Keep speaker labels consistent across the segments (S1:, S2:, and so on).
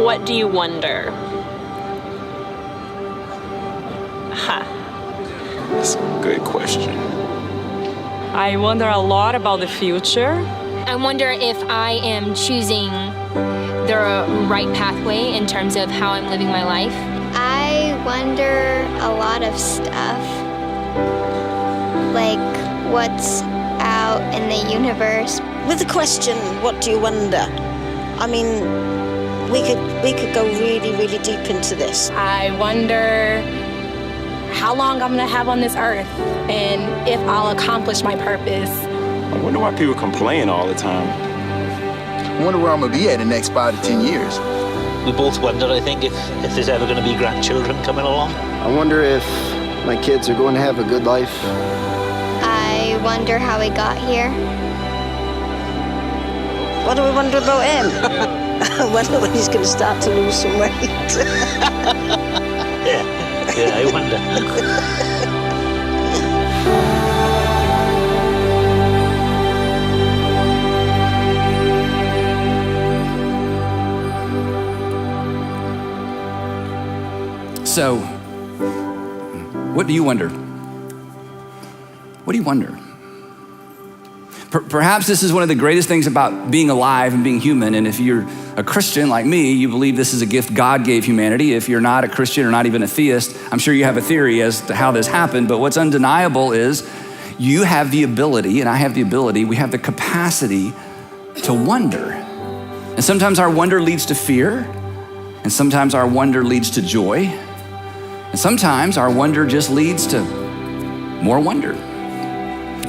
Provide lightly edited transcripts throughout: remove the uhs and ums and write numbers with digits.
S1: What do you wonder?
S2: That's a good question.
S3: I wonder a lot about the future.
S4: I wonder if I am choosing the right pathway in terms of how I'm living my life.
S5: I wonder a lot of stuff, like what's out in the universe.
S6: With the question, what do you wonder? I mean, we could go really, really deep into this.
S7: I wonder how long I'm gonna have on this earth and if I'll accomplish my purpose.
S2: I wonder why people complain all the time.
S8: I wonder where I'm gonna be at in the next 5 to 10 years.
S9: We both wonder, I think, if there's ever gonna be grandchildren coming along.
S10: I wonder if my kids are going to have a good life.
S5: I wonder how we got here.
S6: What do we wonder about him? I wonder when he's gonna start to lose some weight.
S9: Yeah, I wonder.
S11: So, what do you wonder? What do you wonder? Perhaps this is one of the greatest things about being alive and being human, and if you're a Christian like me, you believe this is a gift God gave humanity. If you're not a Christian or not even a theist, I'm sure you have a theory as to how this happened, but what's undeniable is you have the ability, and I have the ability, we have the capacity to wonder. And sometimes our wonder leads to fear, and sometimes our wonder leads to joy, and sometimes our wonder just leads to more wonder.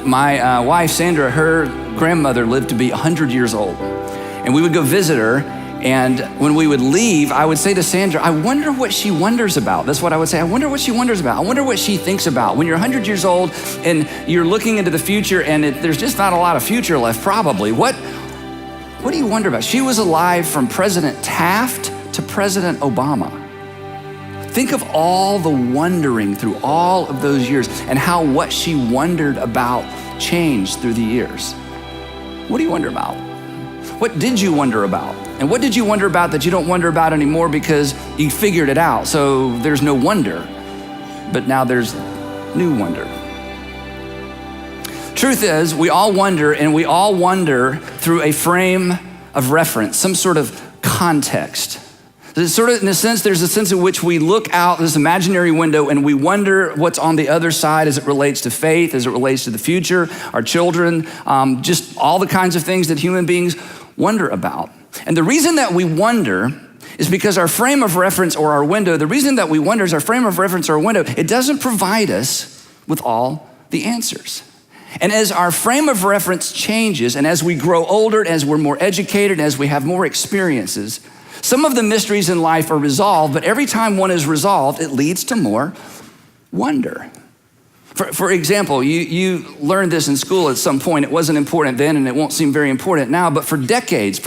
S11: My wife, Sandra, her grandmother lived to be 100 years old. And we would go visit her, and when we would leave, I would say to Sandra, I wonder what she wonders about. That's what I would say. I wonder what she wonders about. I wonder what she thinks about. When you're 100 years old and you're looking into the future and there's just not a lot of future left, probably. What do you wonder about? She was alive from President Taft to President Obama. Think of all the wondering through all of those years and how what she wondered about changed through the years. What do you wonder about? What did you wonder about? And what did you wonder about that you don't wonder about anymore because you figured it out? So there's no wonder, but now there's new wonder. Truth is, we all wonder, and we all wonder through a frame of reference, some sort of context. There's sort of, in a sense, there's a sense in which we look out this imaginary window and we wonder what's on the other side as it relates to faith, as it relates to the future, our children, just all the kinds of things that human beings wonder about. And the reason that we wonder is because our frame of reference or our window, the reason that we wonder is our frame of reference or our window, it doesn't provide us with all the answers. And as our frame of reference changes, and as we grow older, as we're more educated, as we have more experiences, some of the mysteries in life are resolved, but every time one is resolved, it leads to more wonder. For example, you learned this in school at some point. It wasn't important then, and it won't seem very important now, but for decades,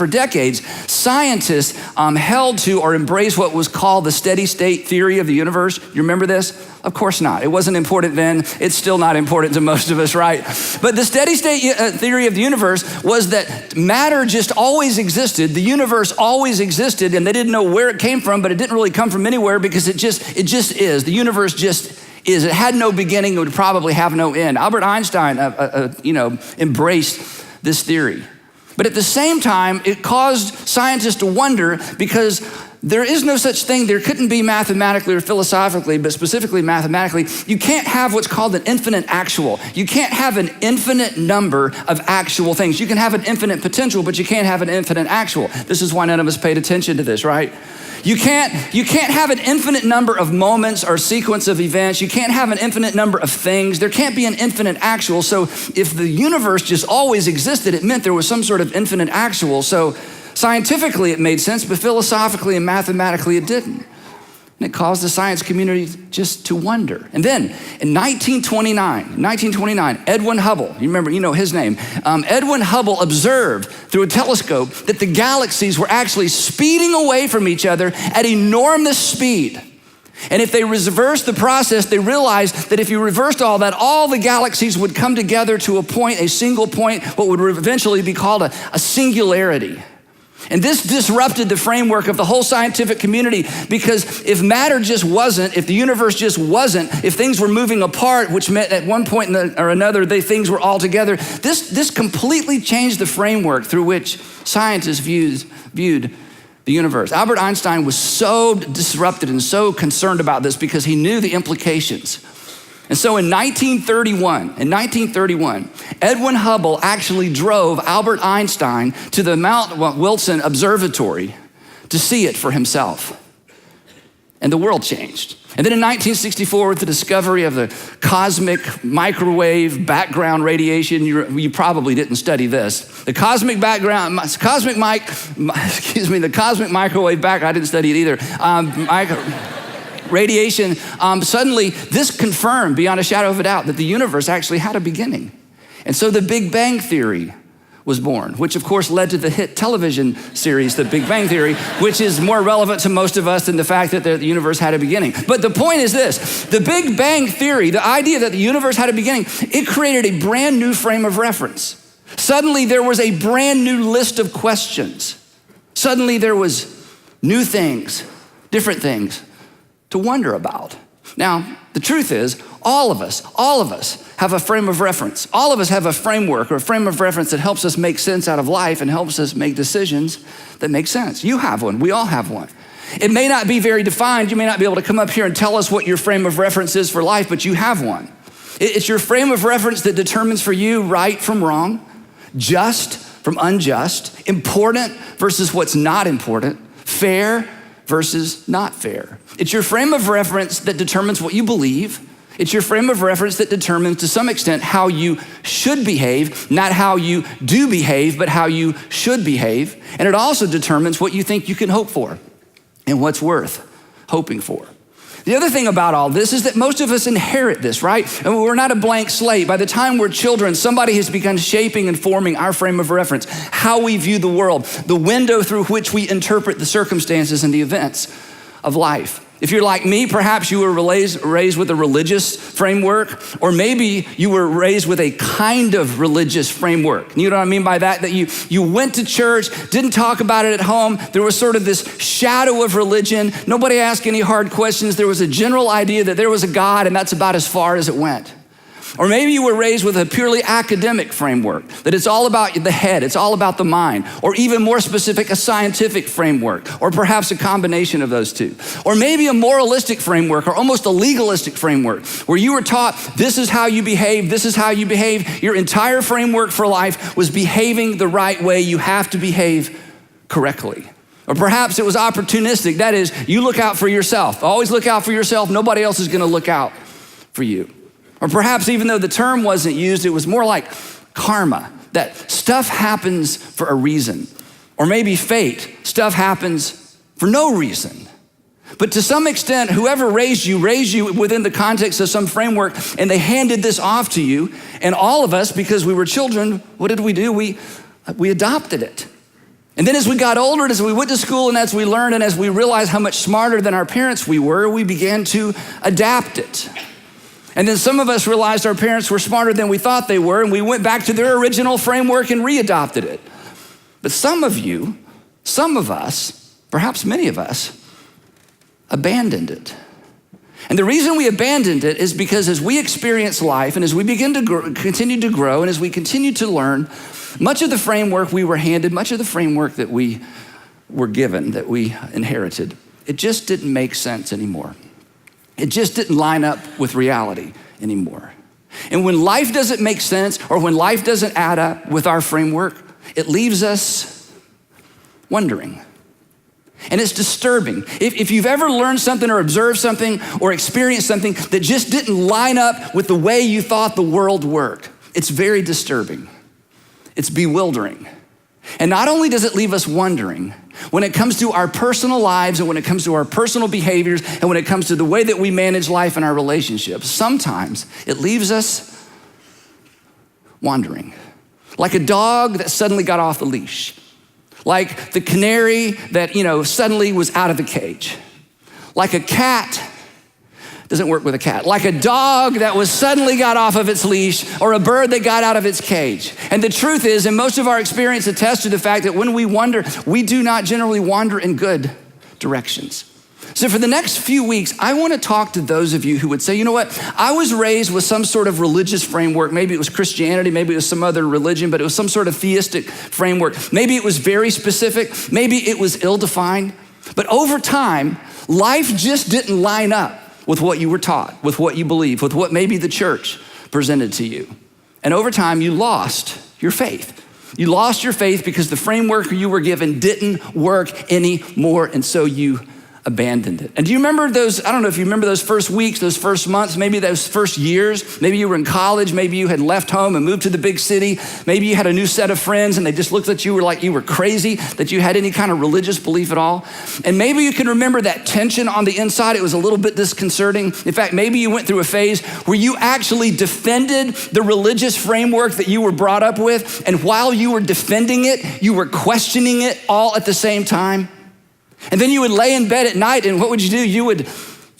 S11: scientists held to or embraced what was called the steady state theory of the universe. You remember this? Of course not. It wasn't important then. It's still not important to most of us, right? But the steady state theory of the universe was that matter just always existed. The universe always existed, and they didn't know where it came from, but it didn't really come from anywhere because it just is. The universe just is. It had no beginning. It would probably have no end. Albert Einstein, embraced this theory. But at the same time, it caused scientists to wonder because there is no such thing. There couldn't be mathematically or philosophically, but specifically mathematically. You can't have what's called an infinite actual. You can't have an infinite number of actual things. You can have an infinite potential, but you can't have an infinite actual. This is why none of us paid attention to this, right? You can't have an infinite number of moments or sequence of events. You can't have an infinite number of things. There can't be an infinite actual. So if the universe just always existed, it meant there was some sort of infinite actual. So scientifically it made sense, but philosophically and mathematically it didn't. And it caused the science community just to wonder. And then in 1929, Edwin Hubble, you know his name. Edwin Hubble observed through a telescope that the galaxies were actually speeding away from each other at enormous speed. And if they reversed the process, they realized that if you reversed all that, all the galaxies would come together to a point, a single point, what would eventually be called a singularity. And this disrupted the framework of the whole scientific community, because if matter just wasn't, if the universe just wasn't, if things were moving apart, which meant at one point or another, things were all together, this completely changed the framework through which scientists viewed the universe. Albert Einstein was so disrupted and so concerned about this because he knew the implications. And so in 1931, Edwin Hubble actually drove Albert Einstein to the Mount Wilson Observatory to see it for himself. And the world changed. And then in 1964, with the discovery of the cosmic microwave background radiation, you probably didn't study this. The cosmic microwave background, I didn't study it either. Radiation, suddenly this confirmed beyond a shadow of a doubt that the universe actually had a beginning. And so the Big Bang Theory was born, which of course led to the hit television series, The Big Bang Theory, which is more relevant to most of us than the fact that the universe had a beginning. But the point is this, the Big Bang Theory, the idea that the universe had a beginning, it created a brand new frame of reference. Suddenly there was a brand new list of questions. Suddenly there was new things, different things to wonder about. Now, the truth is, all of us have a frame of reference. All of us have a framework or a frame of reference that helps us make sense out of life and helps us make decisions that make sense. You have one, we all have one. It may not be very defined. You may not be able to come up here and tell us what your frame of reference is for life, but you have one. It's your frame of reference that determines for you right from wrong, just from unjust, important versus what's not important, fair versus not fair. It's your frame of reference that determines what you believe. It's your frame of reference that determines to some extent how you should behave, not how you do behave, but how you should behave. And it also determines what you think you can hope for and what's worth hoping for. The other thing about all this is that most of us inherit this, right? And we're not a blank slate. By the time we're children, somebody has begun shaping and forming our frame of reference, how we view the world, the window through which we interpret the circumstances and the events of life. If you're like me, perhaps you were raised with a religious framework, or maybe you were raised with a kind of religious framework. You know what I mean by that? That you went to church, didn't talk about it at home. There was sort of this shadow of religion. Nobody asked any hard questions. There was a general idea that there was a God, and that's about as far as it went. Or maybe you were raised with a purely academic framework, that it's all about the head, it's all about the mind, or even more specific, a scientific framework, or perhaps a combination of those two. Or maybe a moralistic framework, or almost a legalistic framework, where you were taught this is how you behave, this is how you behave. Your entire framework for life was behaving the right way. You have to behave correctly. Or perhaps it was opportunistic, that is, you look out for yourself. Always look out for yourself, nobody else is gonna look out for you. Or perhaps even though the term wasn't used, it was more like karma, that stuff happens for a reason. Or maybe fate, stuff happens for no reason. But to some extent, whoever raised you within the context of some framework, and they handed this off to you, and all of us, because we were children, what did we do? We adopted it. And then as we got older, as we went to school, and as we learned, and as we realized how much smarter than our parents we were, we began to adapt it. And then some of us realized our parents were smarter than we thought they were, and we went back to their original framework and readopted it. But some of us, perhaps many of us, abandoned it. And the reason we abandoned it is because as we experience life, and as we begin to continue to grow, and as we continue to learn, much of the framework we were handed, much of the framework that we were given, that we inherited, it just didn't make sense anymore. It just didn't line up with reality anymore. And when life doesn't make sense, or when life doesn't add up with our framework, it leaves us wondering. And it's disturbing. If you've ever learned something or observed something or experienced something that just didn't line up with the way you thought the world worked, it's very disturbing. It's bewildering. And not only does it leave us wondering, when it comes to our personal lives and when it comes to our personal behaviors and when it comes to the way that we manage life and our relationships, sometimes it leaves us wandering. Like a dog that suddenly got off the leash. Like the canary that, suddenly was out of the cage. Like a cat Doesn't work with a cat. Like a dog that was suddenly got off of its leash or a bird that got out of its cage. And the truth is, and most of our experience attests to the fact that when we wander, we do not generally wander in good directions. So for the next few weeks, I want to talk to those of you who would say, you know what? I was raised with some sort of religious framework. Maybe it was Christianity, maybe it was some other religion, but it was some sort of theistic framework. Maybe it was very specific. Maybe it was ill-defined. But over time, life just didn't line up with what you were taught, with what you believed, with what maybe the church presented to you. And over time, you lost your faith. You lost your faith because the framework you were given didn't work anymore, and so you abandoned it. And do you remember those, I don't know if you remember those first weeks, those first months, maybe those first years, maybe you were in college, maybe you had left home and moved to the big city, maybe you had a new set of friends and they just looked at you like you were crazy, that you had any kind of religious belief at all. And maybe you can remember that tension on the inside. It was a little bit disconcerting. In fact, maybe you went through a phase where you actually defended the religious framework that you were brought up with, and while you were defending it, you were questioning it all at the same time. And then you would lay in bed at night, and what would you do? You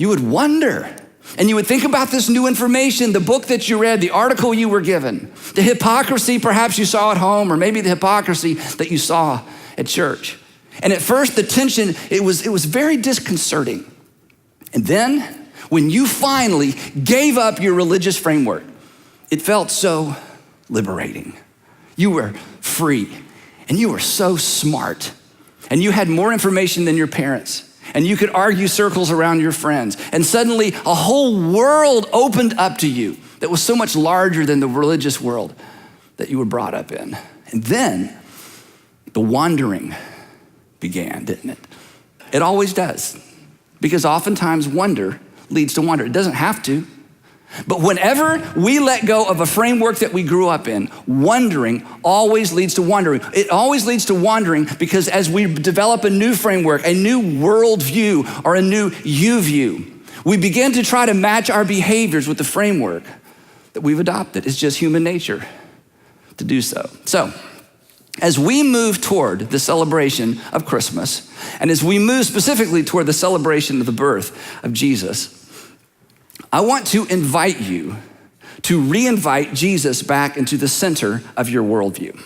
S11: would wonder, and you would think about this new information, the book that you read, the article you were given, the hypocrisy perhaps you saw at home, or maybe the hypocrisy that you saw at church. And at first, the tension, it was very disconcerting. And then, when you finally gave up your religious framework, it felt so liberating. You were free, and you were so smart. And you had more information than your parents, and you could argue circles around your friends. And suddenly a whole world opened up to you that was so much larger than the religious world that you were brought up in. And then the wandering began, didn't it? It always does, because oftentimes wonder leads to wonder. It doesn't have to. But whenever we let go of a framework that we grew up in, wondering always leads to wandering. It always leads to wandering because as we develop a new framework, a new worldview, or a new you view, we begin to try to match our behaviors with the framework that we've adopted. It's just human nature to do so. So, as we move toward the celebration of Christmas, and as we move specifically toward the celebration of the birth of Jesus, I want to invite you to re-invite Jesus back into the center of your worldview.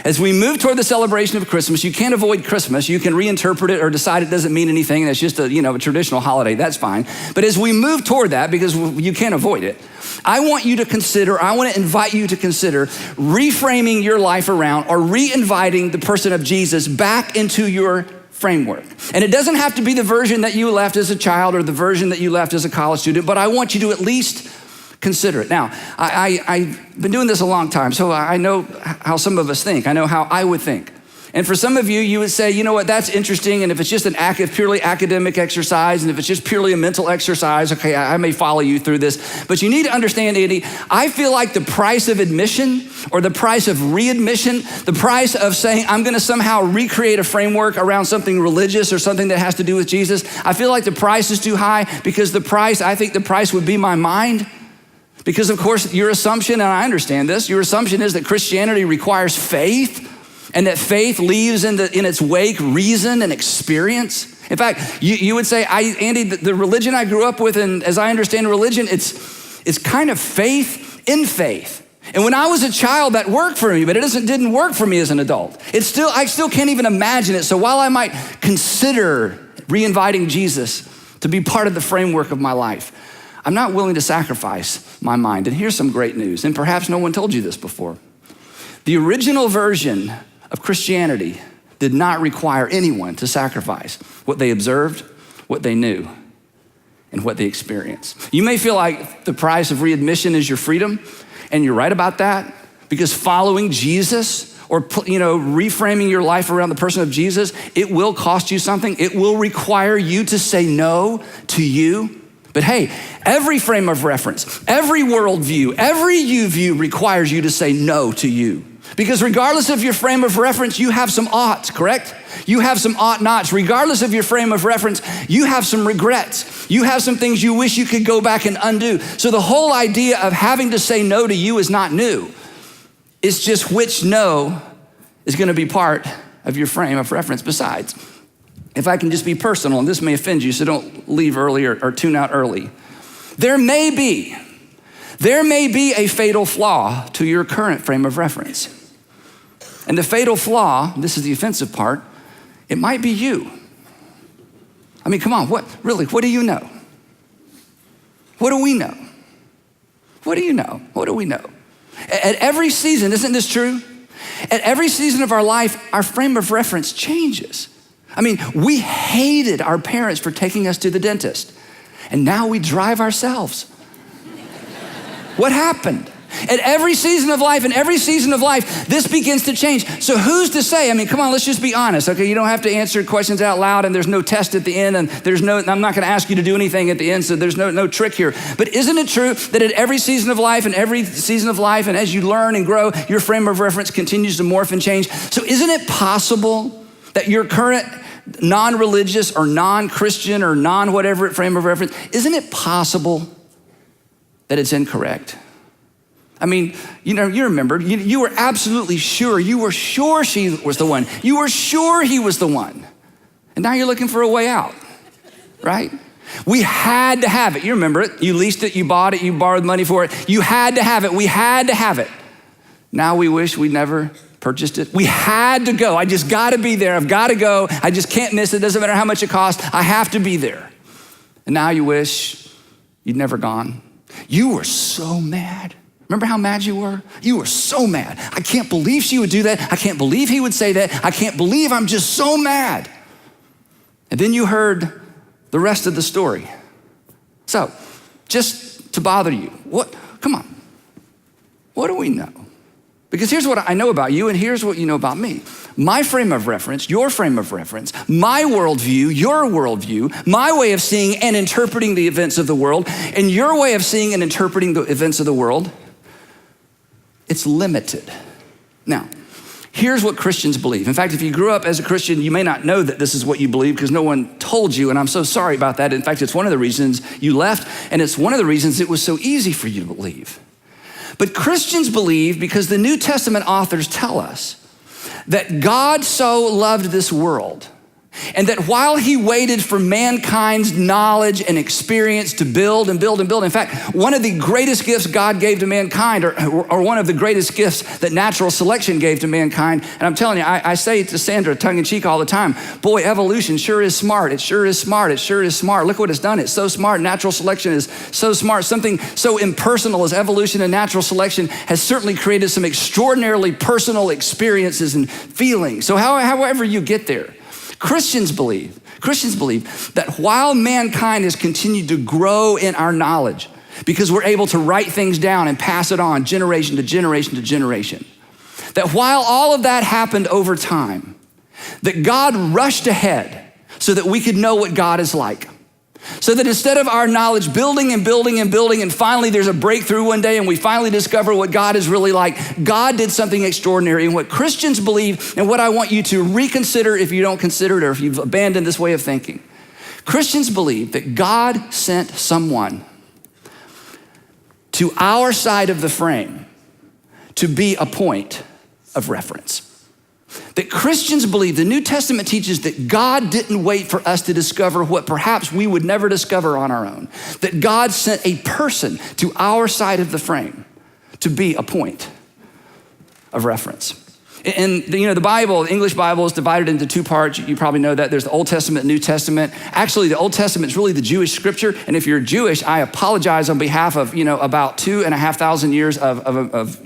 S11: As we move toward the celebration of Christmas, you can't avoid Christmas. You can reinterpret it or decide it doesn't mean anything. That's just a traditional holiday. That's fine. But as we move toward that, because you can't avoid it, I want to invite you to consider reframing your life around or re-inviting the person of Jesus back into your framework. And it doesn't have to be the version that you left as a child or the version that you left as a college student, but I want you to at least consider it. Now, I've been doing this a long time, so I know how some of us think. I know how I would think. And for some of you, you would say, you know what, that's interesting. And if it's just an purely academic exercise, and if it's just purely a mental exercise, okay, I may follow you through this. But you need to understand, Andy, I feel like the price of admission or the price of readmission, the price of saying I'm gonna somehow recreate a framework around something religious or something that has to do with Jesus, I feel like the price is too high because I think the price would be my mind. Because of course, your assumption, and I understand this, your assumption is that Christianity requires faith, and that faith leaves in its wake reason and experience. In fact, you would say, Andy, the religion I grew up with, and as I understand religion, it's kind of faith in faith. And when I was a child, that worked for me, but it didn't work for me as an adult. I still can't even imagine it. So while I might consider re-inviting Jesus to be part of the framework of my life, I'm not willing to sacrifice my mind. And here's some great news, and perhaps no one told you this before. The original version of Christianity did not require anyone to sacrifice what they observed, what they knew, and what they experienced. You may feel like the price of readmission is your freedom, and you're right about that, because following Jesus or reframing your life around the person of Jesus, it will cost you something. It will require you to say no to you. But hey, every frame of reference, every worldview, every you view requires you to say no to you. Because regardless of your frame of reference, you have some oughts, correct? You have some ought nots. Regardless of your frame of reference, you have some regrets. You have some things you wish you could go back and undo. So the whole idea of having to say no to you is not new. It's just which no is gonna be part of your frame of reference. Besides, if I can just be personal, and this may offend you, so don't leave early or tune out early. There may be a fatal flaw to your current frame of reference. And the fatal flaw, this is the offensive part, it might be you. I mean, come on, what do you know? What do we know? What do you know? What do we know? At every season, isn't this true? At every season of our life, our frame of reference changes. I mean, we hated our parents for taking us to the dentist, and now we drive ourselves. What happened? At every season of life, this begins to change. So who's to say? I mean, come on, let's just be honest, okay? You don't have to answer questions out loud, and there's no test at the end, and I'm not gonna ask you to do anything at the end, so there's no trick here. But isn't it true that at every season of life, and as you learn and grow, your frame of reference continues to morph and change? So isn't it possible that your current non-religious or non-Christian or non-whatever frame of reference, isn't it possible that it's incorrect? I mean, you remember, you were absolutely sure. You were sure she was the one. You were sure he was the one. And now you're looking for a way out, right? We had to have it. You remember it. You leased it, you bought it, you borrowed money for it. You had to have it. We had to have it. Now we wish we'd never purchased it. We had to go. I just got to be there. I've got to go. I just can't miss it. Doesn't matter how much it costs. I have to be there. And now you wish you'd never gone. You were so mad. Remember how mad you were? You were so mad. I can't believe she would do that. I can't believe he would say that. I can't believe I'm just so mad. And then you heard the rest of the story. So, just to bother you, come on. What do we know? Because here's what I know about you, and here's what you know about me. My frame of reference, your frame of reference, my worldview, your worldview, my way of seeing and interpreting the events of the world, and your way of seeing and interpreting the events of the world, it's limited. Now, here's what Christians believe. In fact, if you grew up as a Christian, you may not know that this is what you believe because no one told you, and I'm so sorry about that. In fact, it's one of the reasons you left, and it's one of the reasons it was so easy for you to leave. But Christians believe, because the New Testament authors tell us, that God so loved this world, and that while he waited for mankind's knowledge and experience to build and build and build, in fact, one of the greatest gifts God gave to mankind, or one of the greatest gifts that natural selection gave to mankind, and I'm telling you, I say to Sandra tongue-in-cheek all the time, boy, evolution sure is smart. It sure is smart. It sure is smart. Look what it's done. It's so smart. Natural selection is so smart. Something so impersonal as evolution and natural selection has certainly created some extraordinarily personal experiences and feelings. So however you get there, Christians believe that while mankind has continued to grow in our knowledge, because we're able to write things down and pass it on generation to generation to generation, that while all of that happened over time, that God rushed ahead so that we could know what God is like. So that instead of our knowledge building and building and building, and finally there's a breakthrough one day and we finally discover what God is really like, God did something extraordinary. And what Christians believe, and what I want you to reconsider if you don't consider it or if you've abandoned this way of thinking, Christians believe that God sent someone to our side of the frame to be a point of reference. That Christians believe, the New Testament teaches that God didn't wait for us to discover what perhaps we would never discover on our own. That God sent a person to our side of the frame to be a point of reference. And the Bible, the English Bible, is divided into two parts. You probably know that. There's the Old Testament and New Testament. Actually, the Old Testament is really the Jewish scripture. And if you're Jewish, I apologize on behalf of, about 2,500 years of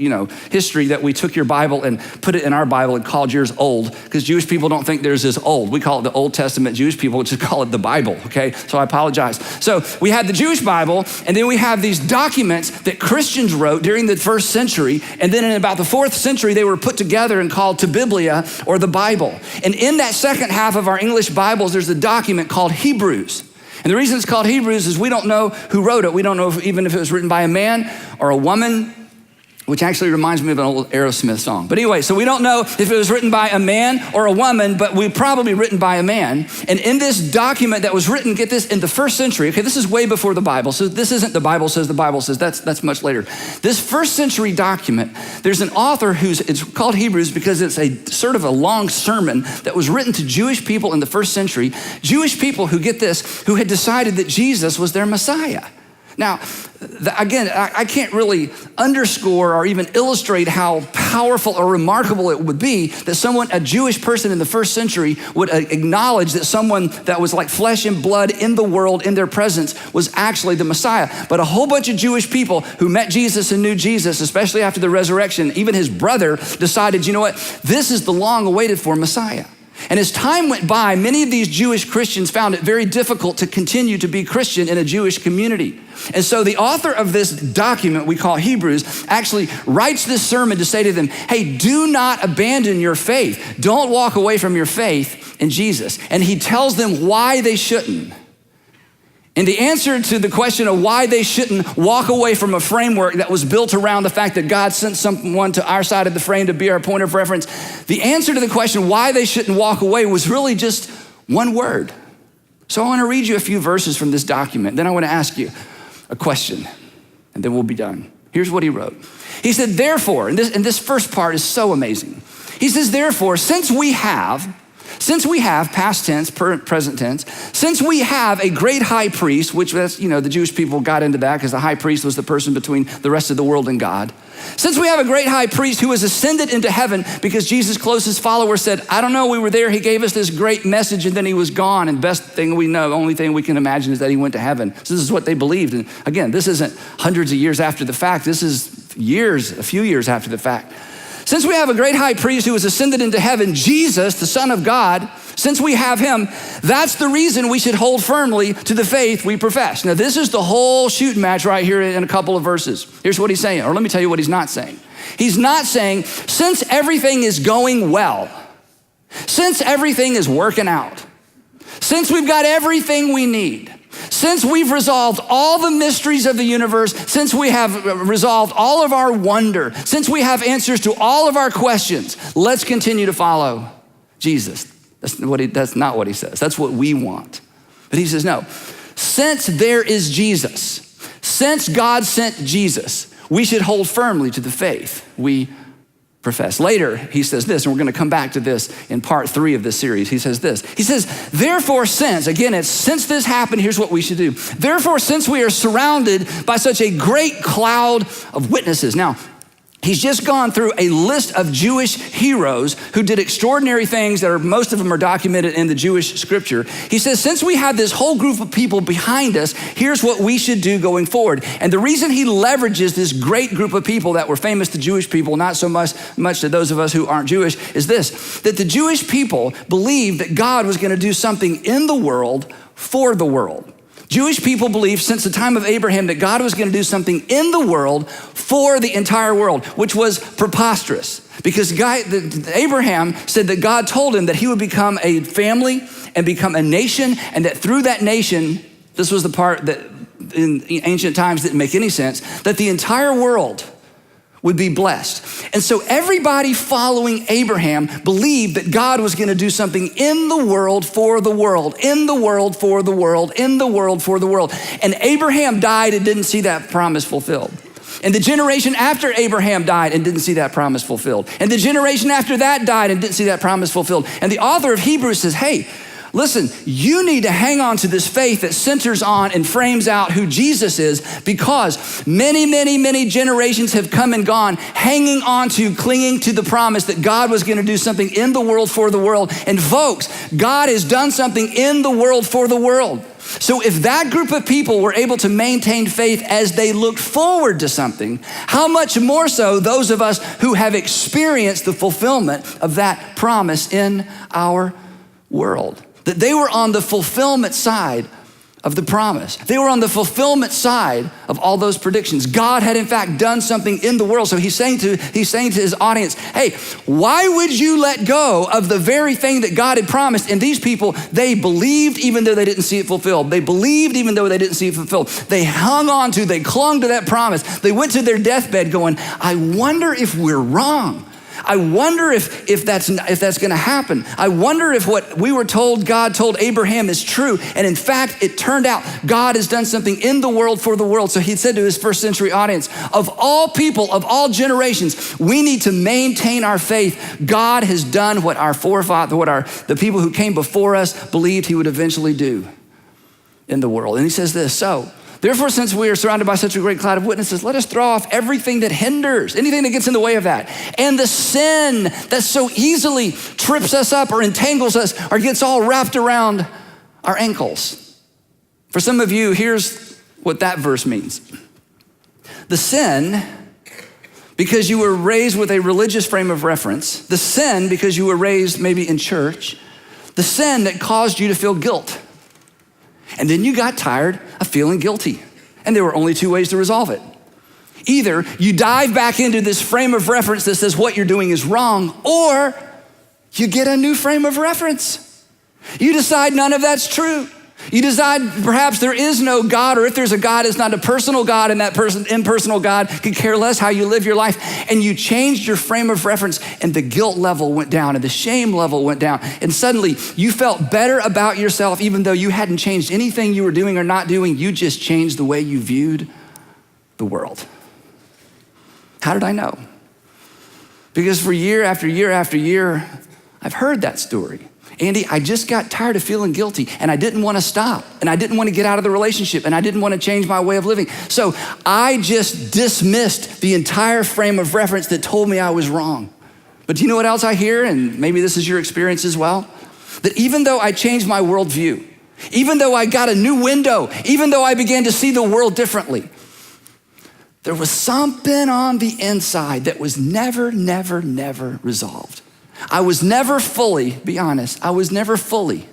S11: history that we took your Bible and put it in our Bible and called yours old, because Jewish people don't think theirs is old. We call it the Old Testament. Jewish people just call it the Bible, okay? So I apologize. So we had the Jewish Bible, and then we have these documents that Christians wrote during the first century. And then in about the 4th century, they were put together and called to Biblia, or the Bible. And in that second half of our English Bibles, there's a document called Hebrews. And the reason it's called Hebrews is we don't know who wrote it. We don't know even if it was written by a man or a woman. which actually reminds me of an old Aerosmith song. But anyway, so we don't know if it was written by a man or a woman, but we probably written by a man. And in this document that was written, get this, in the first century, okay, this is way before the Bible. So this isn't the Bible says, that's much later. This first century document, there's an author it's called Hebrews because it's a sort of a long sermon that was written to Jewish people in the first century, Jewish people who, get this, who had decided that Jesus was their Messiah. Now, again, I can't really underscore or even illustrate how powerful or remarkable it would be that a Jewish person in the first century would acknowledge that someone that was like flesh and blood in the world, in their presence, was actually the Messiah. But a whole bunch of Jewish people who met Jesus and knew Jesus, especially after the resurrection, even his brother decided, you know what, this is the long awaited for Messiah. And as time went by, many of these Jewish Christians found it very difficult to continue to be Christian in a Jewish community. And so the author of this document we call Hebrews actually writes this sermon to say to them, hey, do not abandon your faith. Don't walk away from your faith in Jesus. And he tells them why they shouldn't. And the answer to the question of why they shouldn't walk away from a framework that was built around the fact that God sent someone to our side of the frame to be our point of reference, the answer to the question why they shouldn't walk away was really just one word. So I want to read you a few verses from this document. Then I want to ask you a question, and then we'll be done. Here's what he wrote. He said, therefore, and this first part is so amazing. He says, therefore, since we have, past tense, present tense, since we have a great high priest, which that's, the Jewish people got into that because the high priest was the person between the rest of the world and God. Since we have a great high priest who has ascended into heaven because Jesus' closest followers said, I don't know, we were there, he gave us this great message and then he was gone. And the best thing we know, the only thing we can imagine is that he went to heaven. So this is what they believed. And again, this isn't hundreds of years after the fact. This is a few years after the fact. Since we have a great high priest who has ascended into heaven, Jesus, the Son of God, since we have him, that's the reason we should hold firmly to the faith we profess. Now, this is the whole shooting match right here in a couple of verses. Here's what he's saying, or let me tell you what he's not saying. He's not saying, since everything is going well, since everything is working out, since we've got everything we need, since we've resolved all the mysteries of the universe, since we have resolved all of our wonder, since we have answers to all of our questions, let's continue to follow Jesus. That's not what he says. That's what we want. But he says, no, since there is Jesus, since God sent Jesus, we should hold firmly to the faith we profess. Later, he says this, and we're going to come back to this in part 3 of this series. He says this. He says, therefore, since this happened, here's what we should do. Therefore, since we are surrounded by such a great cloud of witnesses. Now, he's just gone through a list of Jewish heroes who did extraordinary things that most of them are documented in the Jewish scripture. He says, since we have this whole group of people behind us, here's what we should do going forward. And the reason he leverages this great group of people that were famous to Jewish people, not so much to those of us who aren't Jewish, is this, that the Jewish people believed that God was going to do something in the world for the world. Jewish people believed since the time of Abraham that God was going to do something in the world for the entire world, which was preposterous because Abraham said that God told him that he would become a family and become a nation, and that through that nation, this was the part that in ancient times didn't make any sense, that the entire world would be blessed. And so everybody following Abraham believed that God was going to do something in the world for the world, in the world for the world, in the world for the world. And Abraham died and didn't see that promise fulfilled. And the generation after Abraham died and didn't see that promise fulfilled. And the generation after that died and didn't see that promise fulfilled. And the author of Hebrews says, hey, listen, you need to hang on to this faith that centers on and frames out who Jesus is, because many, many, many generations have come and gone, hanging on to, clinging to the promise that God was going to do something in the world for the world. And folks, God has done something in the world for the world. So if that group of people were able to maintain faith as they looked forward to something, how much more so those of us who have experienced the fulfillment of that promise in our world? That they were on the fulfillment side of the promise. They were on the fulfillment side of all those predictions. God had in fact done something in the world. So he's saying to his audience, hey, why would you let go of the very thing that God had promised? And these people, they believed even though they didn't see it fulfilled. They believed even though they didn't see it fulfilled. They they clung to that promise. They went to their deathbed going, I wonder if we're wrong. I wonder if that's going to happen. I wonder if what we were told God told Abraham is true. And in fact, it turned out God has done something in the world for the world. So he said to his first century audience, of all people, of all generations, we need to maintain our faith. God has done what our forefathers, the people who came before us believed he would eventually do in the world. And he says this, so therefore, since we are surrounded by such a great cloud of witnesses, let us throw off everything that hinders, anything that gets in the way of that, and the sin that so easily trips us up or entangles us or gets all wrapped around our ankles. For some of you, here's what that verse means. The sin, because you were raised with a religious frame of reference, the sin because you were raised maybe in church, the sin that caused you to feel guilt. And then you got tired of feeling guilty. And there were only two ways to resolve it. Either you dive back into this frame of reference that says what you're doing is wrong, or you get a new frame of reference. You decide none of that's true. You decide perhaps there is no God, or if there's a God, it's not a personal God, and that impersonal God could care less how you live your life. And you changed your frame of reference, and the guilt level went down, and the shame level went down. And suddenly you felt better about yourself, even though you hadn't changed anything you were doing or not doing. You just changed the way you viewed the world. How did I know? Because for year after year after year, I've heard that story. Andy, I just got tired of feeling guilty, and I didn't want to stop, and I didn't want to get out of the relationship, and I didn't want to change my way of living. So I just dismissed the entire frame of reference that told me I was wrong. But do you know what else I hear? And maybe this is your experience as well. That even though I changed my worldview, even though I got a new window, even though I began to see the world differently, there was something on the inside that was never resolved. I was never fully, be honest, I was never fully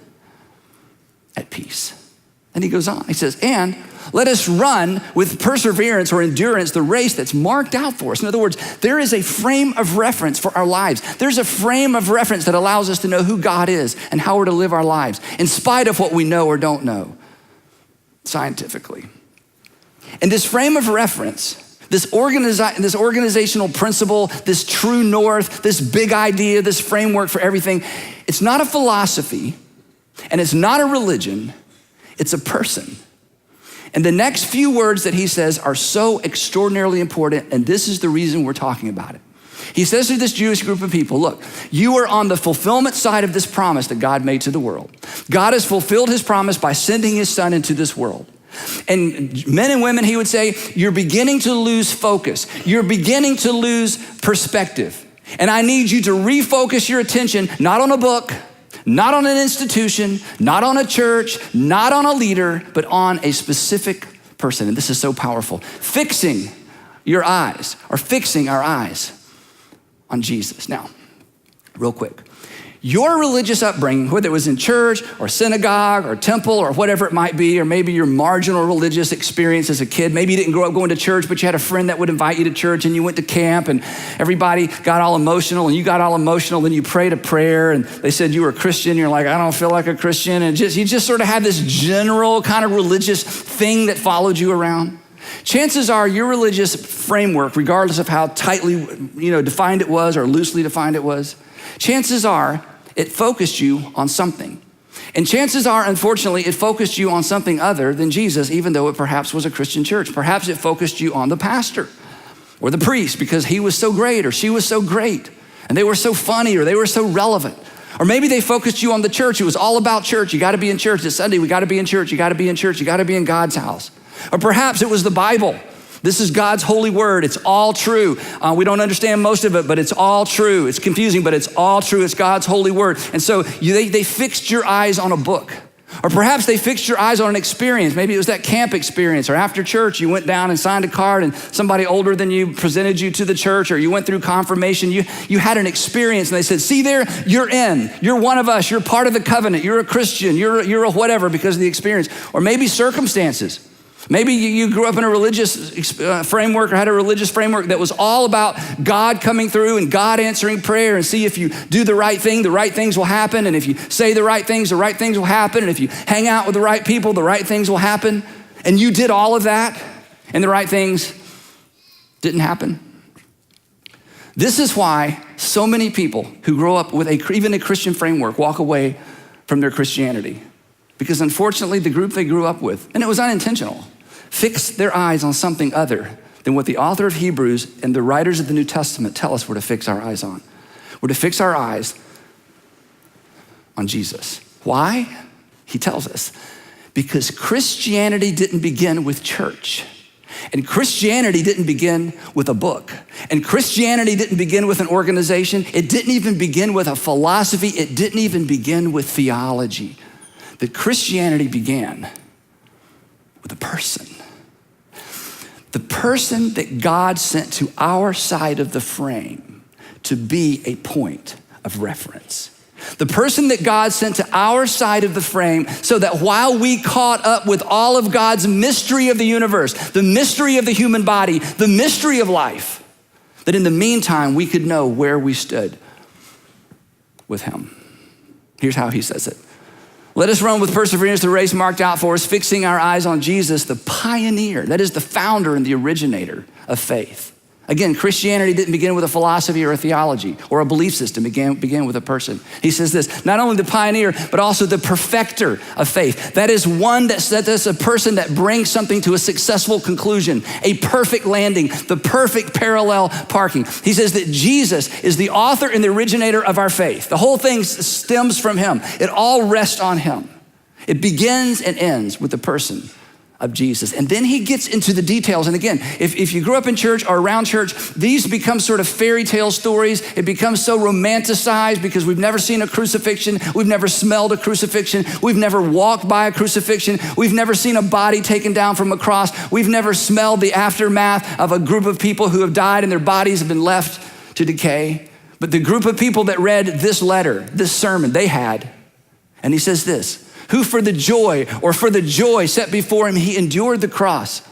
S11: at peace. And he goes on, he says, and let us run with perseverance or endurance the race that's marked out for us. In other words, there is a frame of reference for our lives. There's a frame of reference that allows us to know who God is and how we're to live our lives in spite of what we know or don't know scientifically. And this frame of reference, this organizational principle, this true north, this big idea, this framework for everything, it's not a philosophy and it's not a religion, it's a person. And the next few words that he says are so extraordinarily important, and this is the reason we're talking about it. He says to this Jewish group of people, look, you are on the fulfillment side of this promise that God made to the world. God has fulfilled his promise by sending his son into this world. And men and women, he would say, you're beginning to lose focus. You're beginning to lose perspective. And I need you to refocus your attention, not on a book, not on an institution, not on a church, not on a leader, but on a specific person. And this is so powerful. Fixing your eyes, or fixing our eyes on Jesus. Now, real quick. Your religious upbringing, whether it was in church or synagogue or temple or whatever it might be, or maybe your marginal religious experience as a kid, maybe you didn't grow up going to church, but you had a friend that would invite you to church and you went to camp and everybody got all emotional and you got all emotional, then you prayed a prayer and they said you were a Christian, you're like, I don't feel like a Christian, and you just sort of had this general kind of religious thing that followed you around. Chances are your religious framework, regardless of how tightly defined it was or loosely defined it was, chances are it focused you on something. And chances are, unfortunately, it focused you on something other than Jesus, even though it perhaps was a Christian church. Perhaps it focused you on the pastor or the priest because he was so great or she was so great and they were so funny or they were so relevant. Or maybe they focused you on the church. It was all about church. You got to be in church. It's Sunday. We got to be in church. You got to be in church. You got to be in God's house. Or perhaps it was the Bible. This is God's holy word. It's all true. We don't understand most of it, but it's all true. It's confusing, but it's all true. It's God's holy word. And so they fixed your eyes on a book Or perhaps they fixed your eyes on an experience. Maybe it was that camp experience, or after church, you went down and signed a card and somebody older than you presented you to the church, or you went through confirmation. You had an experience and they said, see there, you're in. You're one of us. You're part of the covenant. You're a Christian. You're a whatever because of the experience. Or maybe circumstances. Maybe you grew up in a religious framework or had a religious framework that was all about God coming through and God answering prayer, and see if you do the right thing, the right things will happen. And if you say the right things will happen. And if you hang out with the right people, the right things will happen. And you did all of that and the right things didn't happen. This is why so many people who grow up with even a Christian framework walk away from their Christianity. Because unfortunately, the group they grew up with, and it was unintentional, fixed their eyes on something other than what the author of Hebrews and the writers of the New Testament tell us we're to fix our eyes on. We're to fix our eyes on Jesus. Why? He tells us, because Christianity didn't begin with church. And Christianity didn't begin with a book. And Christianity didn't begin with an organization. It didn't even begin with a philosophy. It didn't even begin with theology. That Christianity began with a person. The person that God sent to our side of the frame to be a point of reference. The person that God sent to our side of the frame so that while we caught up with all of God's mystery of the universe, the mystery of the human body, the mystery of life, that in the meantime we could know where we stood with him. Here's how he says it. Let us run with perseverance the race marked out for us, fixing our eyes on Jesus, the pioneer, that is the founder and the originator of faith. Again, Christianity didn't begin with a philosophy or a theology or a belief system. It began with a person. He says this, not only the pioneer, but also the perfecter of faith. That is that's a person that brings something to a successful conclusion, a perfect landing, the perfect parallel parking. He says that Jesus is the author and the originator of our faith. The whole thing stems from him. It all rests on him. It begins and ends with the person of Jesus. And then he gets into the details. And again, if you grew up in church or around church, these become sort of fairy tale stories. It becomes so romanticized because we've never seen a crucifixion. We've never smelled a crucifixion. We've never walked by a crucifixion. We've never seen a body taken down from a cross. We've never smelled the aftermath of a group of people who have died and their bodies have been left to decay. But the group of people that read this letter, this sermon, they had. And he says this, who for the joy set before him, he endured the cross,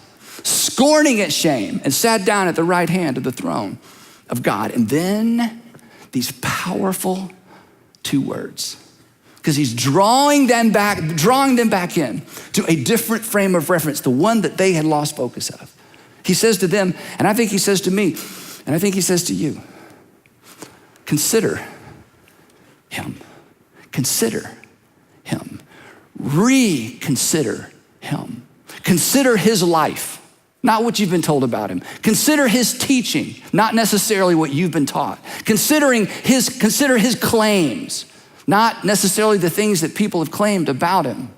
S11: scorning its shame, and sat down at the right hand of the throne of God. And then these powerful two words, because he's drawing them back in to a different frame of reference, the one that they had lost focus of. He says to them, and I think he says to me, and I think he says to you, consider him. Consider him. Reconsider him. Consider his life, not what you've been told about him. Consider his teaching, not necessarily what you've been taught. Consider his claims, not necessarily the things that people have claimed about him.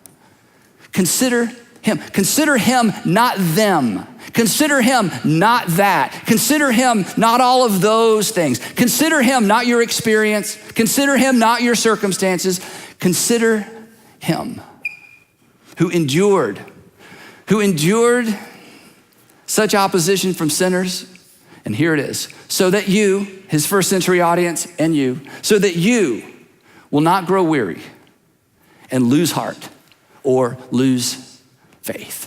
S11: Consider him. Consider him, not them. Consider him, not that. Consider him, not all of those things. Consider him, not your experience. Consider him, not your circumstances. Consider him who endured such opposition from sinners. And here it is, so that you, his first century audience and you, so that you will not grow weary and lose heart or lose faith.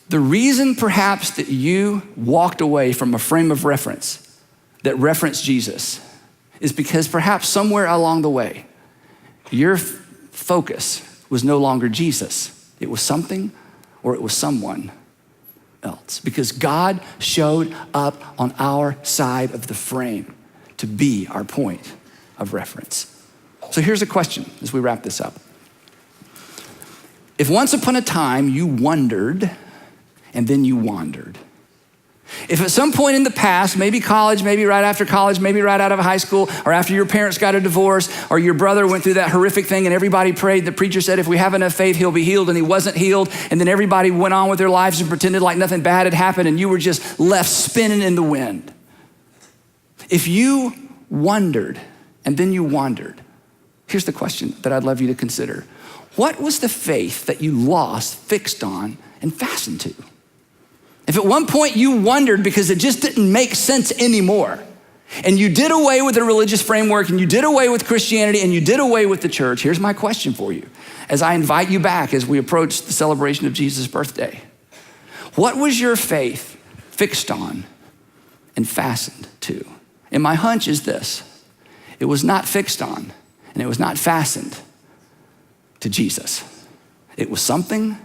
S11: The reason perhaps that you walked away from a frame of reference that referenced Jesus is because perhaps somewhere along the way, your focus was no longer Jesus. It was something or it was someone else, because God showed up on our side of the frame to be our point of reference. So here's a question as we wrap this up. If once upon a time you wondered and then you wandered, if at some point in the past, maybe college, maybe right after college, maybe right out of high school, or after your parents got a divorce, or your brother went through that horrific thing and everybody prayed, the preacher said, if we have enough faith, he'll be healed, and he wasn't healed, and then everybody went on with their lives and pretended like nothing bad had happened, and you were just left spinning in the wind. If you wondered and then you wandered, Here's the question that I'd love you to consider. What was the faith that you lost, fixed on, and fastened to? If at one point you wondered because it just didn't make sense anymore, and you did away with the religious framework, and you did away with Christianity, and you did away with the church, here's my question for you as I invite you back as we approach the celebration of Jesus' birthday. What was your faith fixed on and fastened to? And my hunch is this: it was not fixed on and it was not fastened to Jesus. It was something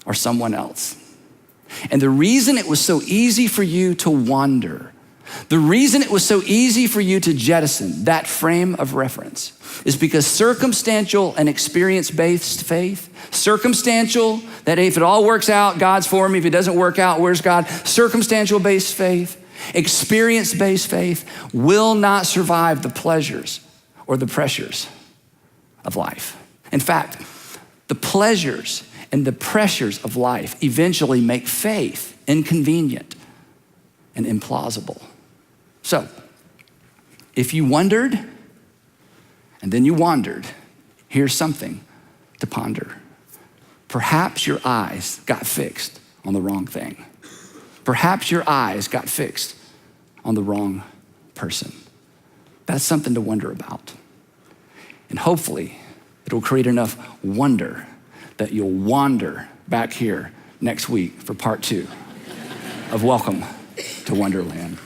S11: or someone else. And the reason it was so easy for you to wander, the reason it was so easy for you to jettison that frame of reference is because circumstantial and experience-based faith, circumstantial, that if it all works out, God's for me. If it doesn't work out, where's God? Circumstantial-based faith, experience-based faith will not survive the pleasures or the pressures of life. In fact, the pleasures and the pressures of life eventually make faith inconvenient and implausible. So, if you wondered and then you wandered, here's something to ponder. Perhaps your eyes got fixed on the wrong thing. Perhaps your eyes got fixed on the wrong person. That's something to wonder about. And hopefully, it'll create enough wonder that you'll wander back here next week for part 2 of Welcome to Wonderland.